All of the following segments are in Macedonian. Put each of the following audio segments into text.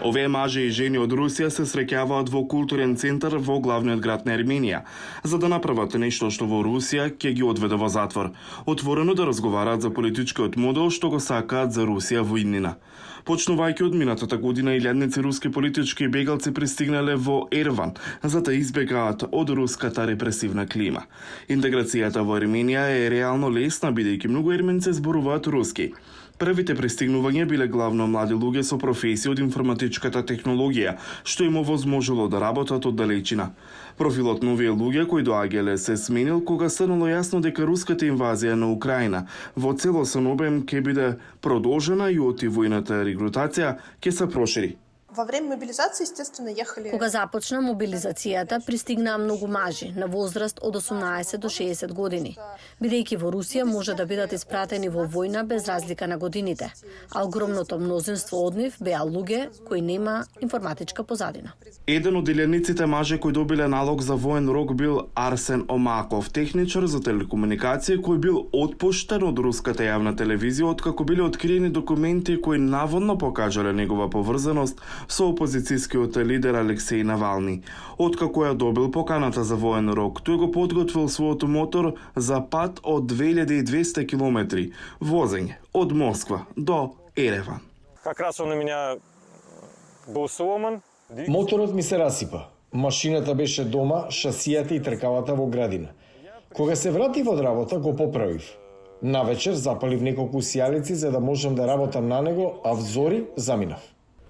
Овие мажи и жени од Русија се среќаваат во културен центар во главниот град на Ерменија, за да направат нешто што во Русија ќе ги одведе во затвор, отворено да разговараат за политичкиот модел што го сакаат за Русија во иднина. Почнувајќи од минатата година, илјадници руски политички бегалци пристигнале во Ереван за да избегаат од руската репресивна клима. Интеграцијата во Ерменија е реално лесна, бидејќи многу ерменци зборуваат руски. Првите пристигнувања биле главно млади луѓе со професија од информатичката технологија, што им овозможило да работат од далечина. Профилот на овие луѓе кои доаѓале се сменил кога станало јасно дека руската инвазија на Украина во целосен обем ќе биде продолжена и оти војната регрутација ќе се прошири. Во време мобилизации, естествено, ехали... Кога започна мобилизацијата, пристигнаа многу мажи на возраст од 18 до 60 години, бидејќи во Русија може да бидат испратени во војна без разлика на годините, а огромното мнозинство од нив беа луѓе кои нема информатичка позадина. Еден од илјадниците мажи кои добиле налог за воен рок бил Арсен Омаков, техничар за телекомуникација кој бил отпуштен од руската јавна телевизија откако биле откриени документи кои наводно покажале негова поврзаност со опозицијскиот лидер Алексеј Навални. Откако ја добил поканата за воен рок, тој го подготвил својот мотор за пат од 2200 километри, возење од Москва до Ереван. Как раз он у меня был сломан. Моторот ми се расипа. Машината беше дома, шасијата и тркалата во градина. Кога се вратив од работа, го поправив. Навечер запалив неколку сијалици за да можам да работам на него, а взори заминав.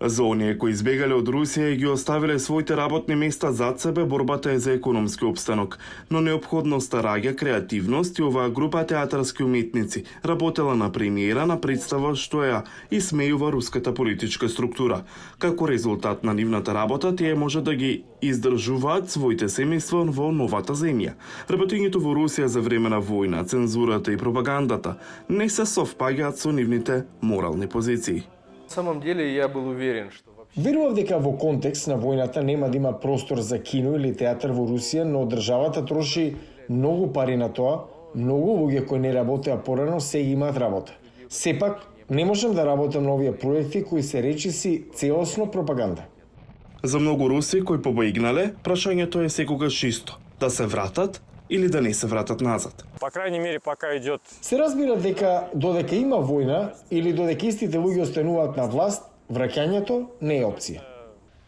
За оние кои избегале од Русија и ги оставиле своите работни места зад себе, борбата е за економски опстанок, но неопходноста раѓа креативност и оваа група театарски уметници работела на премиера на представа што ја исмејува руската политичка структура. Како резултат на нивната работа, тие може да ги издржуваат своите семејства во новата земја. Работењето во Русија за време на војна, цензурата и пропагандата не се совпаѓаат со нивните морални позиции. На самом деле я был уверен, что Верував дека во контекст на војната нема да има простор за кино или театар во Русија, но државата троши многу пари на тоа, многу луѓе кои не работеа порано сега имаат работа. Сепак, не можам да работам на овие проекти кои се речиси целосно пропаганда. За многу руси кои побоигнале, прашањето е секогаш исто: да се вратат или да не се вратат назад. По крайней мере, пока идет. Се разбира дека додека има војна или додека истите луѓе остануваат на власт, враќањето не е опција.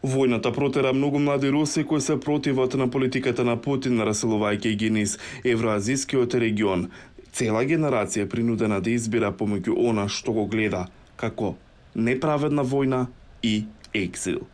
Војната протера многу млади руси кои се противат на политиката на Путин, раселувајќи ги низ евроазискиот регион. Цела генерација принудена да избира помеѓу она што го гледа како неправедна војна и екзил.